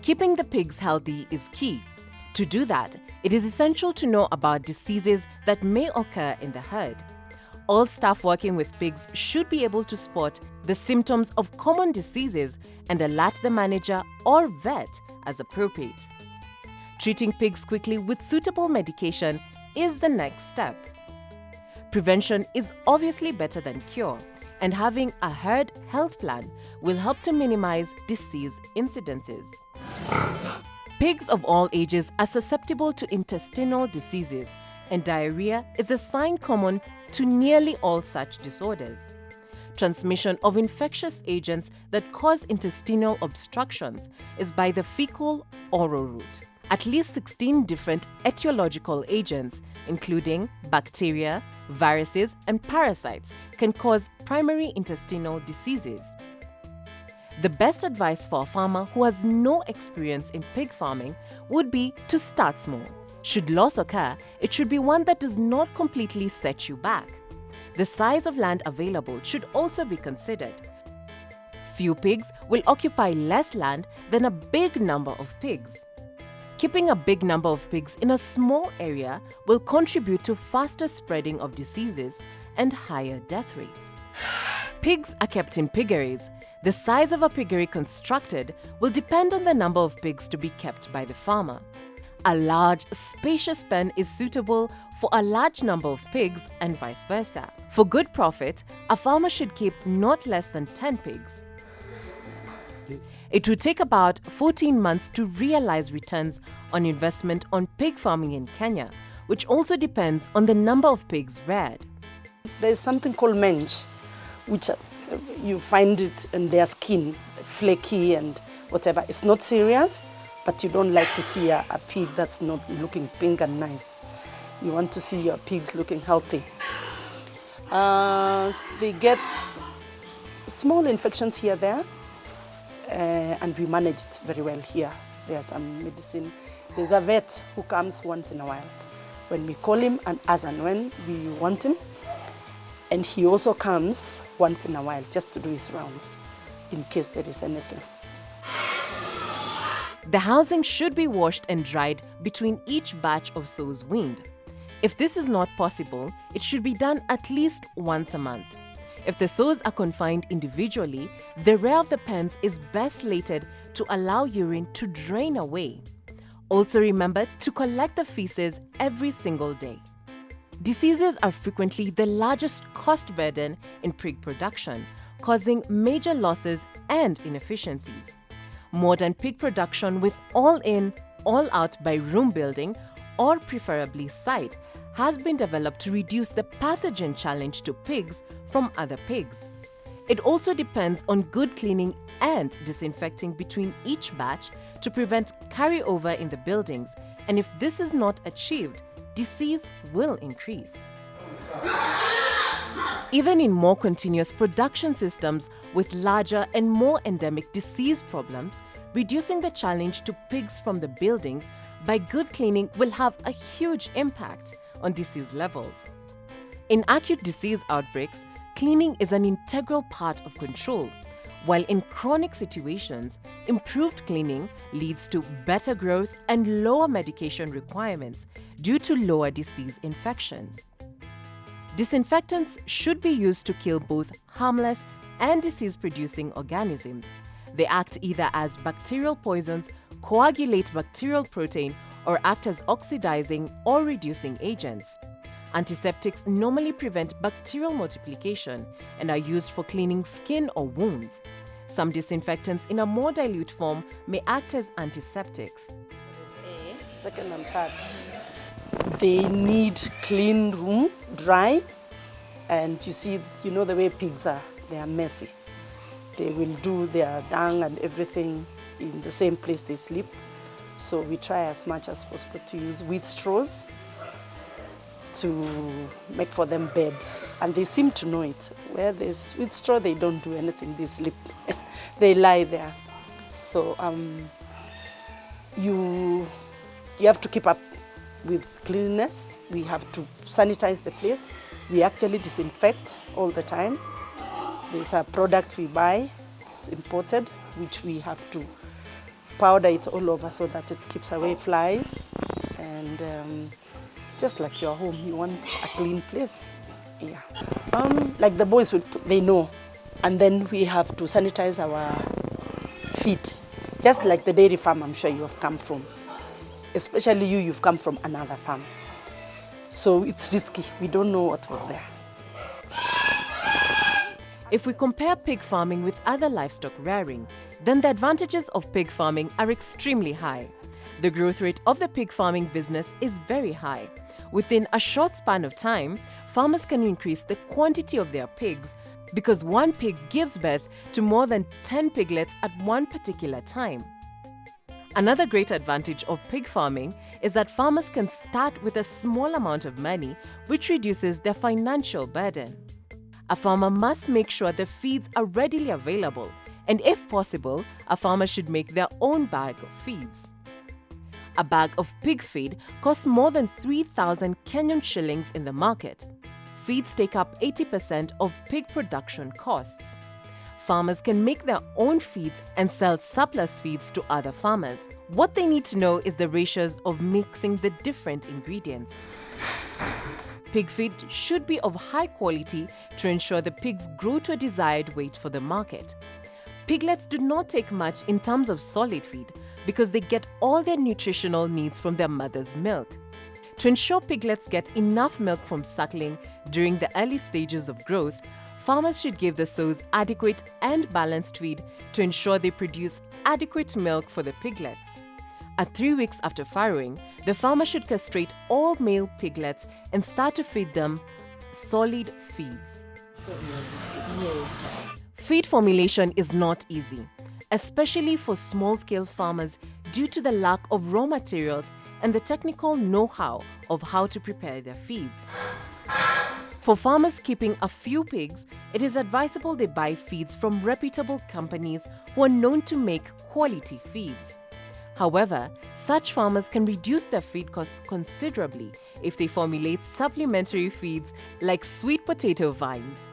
Keeping the pigs healthy is key. To do that, it is essential to know about diseases that may occur in the herd. All staff working with pigs should be able to spot the symptoms of common diseases and alert the manager or vet as appropriate. Treating pigs quickly with suitable medication is the next step. Prevention is obviously better than cure, and having a herd health plan will help to minimize disease incidences. Pigs of all ages are susceptible to intestinal diseases, and diarrhea is a sign common to nearly all such disorders. Transmission of infectious agents that cause intestinal obstructions is by the fecal-oral route. At least 16 different etiological agents, including bacteria, viruses, and parasites, can cause primary intestinal diseases. The best advice for a farmer who has no experience in pig farming would be to start small. Should loss occur, it should be one that does not completely set you back. The size of land available should also be considered. Few pigs will occupy less land than a big number of pigs. Keeping a big number of pigs in a small area will contribute to faster spreading of diseases and higher death rates. Pigs are kept in piggeries. The size of a piggery constructed will depend on the number of pigs to be kept by the farmer. A large, spacious pen is suitable for a large number of pigs and vice versa. For good profit, a farmer should keep not less than 10 pigs. It would take about 14 months to realize returns on investment on pig farming in Kenya, which also depends on the number of pigs reared. There's something called mange, which you find it in their skin, flaky and whatever. It's not serious, but you don't like to see a pig that's not looking pink and nice. You want to see your pigs looking healthy. They get small infections here and there, and we manage it very well here. There's some medicine. There's a vet who comes once in a while when we call him and as and when we want him. And he also comes once in a while just to do his rounds in case there is anything. The housing should be washed and dried between each batch of sows weaned. If this is not possible, it should be done at least once a month. If the sows are confined individually, the rear of the pens is best slated to allow urine to drain away. Also remember to collect the feces every single day. Diseases are frequently the largest cost burden in pig production, causing major losses and inefficiencies. Modern pig production with all-in, all-out by room building, or preferably site, has been developed to reduce the pathogen challenge to pigs from other pigs. It also depends on good cleaning and disinfecting between each batch to prevent carryover in the buildings, and if this is not achieved, disease will increase. Even in more continuous production systems with larger and more endemic disease problems, reducing the challenge to pigs from the buildings by good cleaning will have a huge impact on disease levels. In acute disease outbreaks, cleaning is an integral part of control, while in chronic situations, improved cleaning leads to better growth and lower medication requirements due to lower disease infections. Disinfectants should be used to kill both harmless and disease-producing organisms. They act either as bacterial poisons, coagulate bacterial protein, or act as oxidizing or reducing agents. Antiseptics normally prevent bacterial multiplication and are used for cleaning skin or wounds. Some disinfectants in a more dilute form may act as antiseptics. Second and third, they need clean room, dry, and you know the way pigs are, they are messy. They will do their dung and everything in the same place they sleep. So we try as much as possible to use wheat straws to make for them beds. And they seem to know it. Where there's wheat straw, they don't do anything, they sleep. They lie there. So you have to keep up with cleanliness. We have to sanitize the place. We actually disinfect all the time. There's a product we buy, it's imported, which we have to powder it all over so that it keeps away flies. And just like your home, you want a clean place. Yeah. Like the boys, they know. And then we have to sanitize our feet. Just like the dairy farm I'm sure you have come from. Especially you've come from another farm. So it's risky. We don't know what was there. If we compare pig farming with other livestock rearing, then the advantages of pig farming are extremely high. The growth rate of the pig farming business is very high. Within a short span of time, farmers can increase the quantity of their pigs because one pig gives birth to more than 10 piglets at one particular time. Another great advantage of pig farming is that farmers can start with a small amount of money, which reduces their financial burden. A farmer must make sure the feeds are readily available, and if possible, a farmer should make their own bag of feeds. A bag of pig feed costs more than 3,000 Kenyan shillings in the market. Feeds take up 80% of pig production costs. Farmers can make their own feeds and sell surplus feeds to other farmers. What they need to know is the ratios of mixing the different ingredients. Pig feed should be of high quality to ensure the pigs grow to a desired weight for the market. Piglets do not take much in terms of solid feed because they get all their nutritional needs from their mother's milk. To ensure piglets get enough milk from suckling during the early stages of growth, farmers should give the sows adequate and balanced feed to ensure they produce adequate milk for the piglets. At 3 weeks after farrowing, the farmer should castrate all male piglets and start to feed them solid feeds. Feed formulation is not easy, especially for small-scale farmers due to the lack of raw materials and the technical know-how of how to prepare their feeds. For farmers keeping a few pigs, it is advisable they buy feeds from reputable companies who are known to make quality feeds. However, such farmers can reduce their feed costs considerably if they formulate supplementary feeds like sweet potato vines.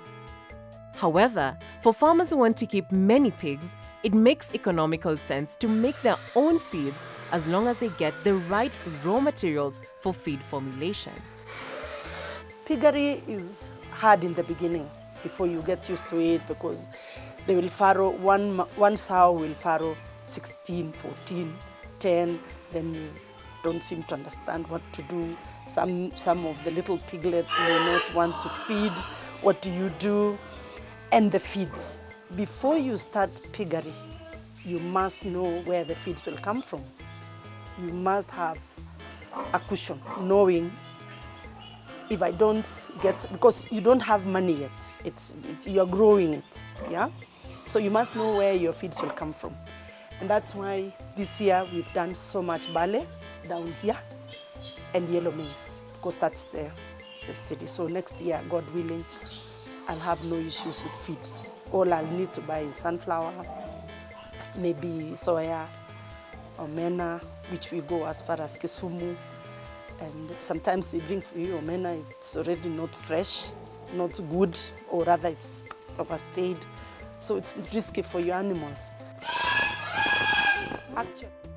However, for farmers who want to keep many pigs, it makes economical sense to make their own feeds as long as they get the right raw materials for feed formulation. Piggery is hard in the beginning before you get used to it because they will farrow, one sow will farrow 16, 14, 10, then you don't seem to understand what to do. Some of the little piglets may not want to feed. What do you do? And the feeds. Before you start piggery, you must know where the feeds will come from. You must have a cushion, knowing if I don't get, because you don't have money yet, you're growing it, yeah? So you must know where your feeds will come from. And that's why this year we've done so much barley down here and yellow maize, because that's the steady. So next year, God willing, I'll have no issues with feeds. All I'll need to buy is sunflower, maybe soya, omena, which we go as far as Kisumu. And sometimes they bring for you omena, it's already not fresh, not good, or rather it's overstayed. So it's risky for your animals.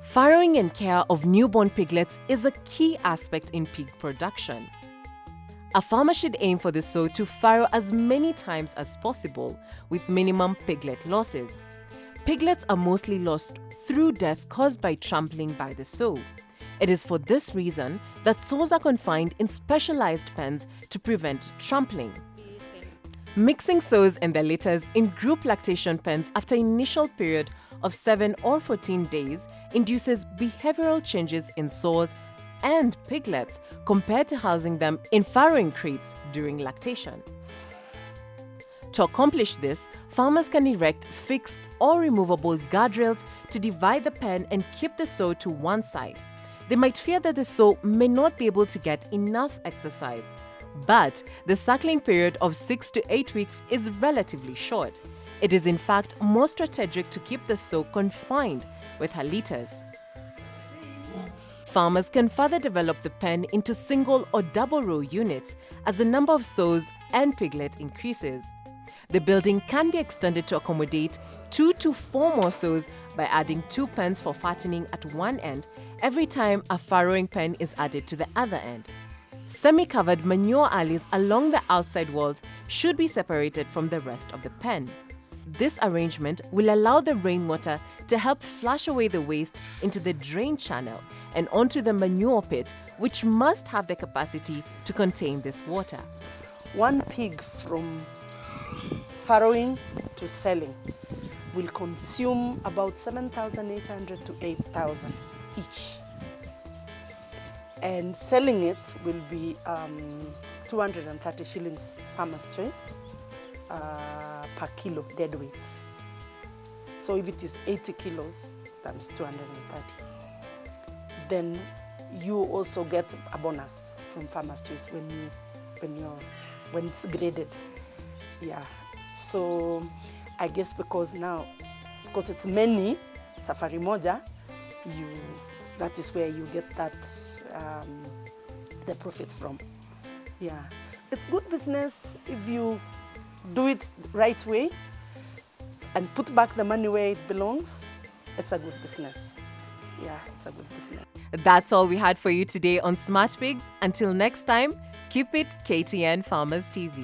Farrowing and care of newborn piglets is a key aspect in pig production. A farmer should aim for the sow to farrow as many times as possible with minimum piglet losses. Piglets are mostly lost through death caused by trampling by the sow. It is for this reason that sows are confined in specialized pens to prevent trampling. Mixing sows and their litters in group lactation pens after initial period of 7 or 14 days induces behavioral changes in sows and piglets compared to housing them in farrowing crates during lactation. To accomplish this, farmers can erect fixed or removable guardrails to divide the pen and keep the sow to one side. They might fear that the sow may not be able to get enough exercise, but the suckling period of 6 to 8 weeks is relatively short. It is in fact more strategic to keep the sow confined with her litters. Farmers can further develop the pen into single or double row units as the number of sows and piglet increases. The building can be extended to accommodate 2 to 4 more sows by adding 2 pens for fattening at one end every time a farrowing pen is added to the other end. Semi-covered manure alleys along the outside walls should be separated from the rest of the pen. This arrangement will allow the rainwater to help flush away the waste into the drain channel and onto the manure pit, which must have the capacity to contain this water. One pig from farrowing to selling will consume about 7,800 to 8,000 each. And selling it will be 230 shillings farmer's choice per kilo dead weight. So if it is 80 kilos times 230, then you also get a bonus from farmer's choice when it's graded. Yeah. So I guess because it's many safari moja, that is where you get that the profit from. Yeah, it's good business if you do it right way and put back the money where it belongs. It's a good business. Yeah, it's a good business. That's all we had for you today on Smart Pigs. Until next time, keep it KTN Farmers TV.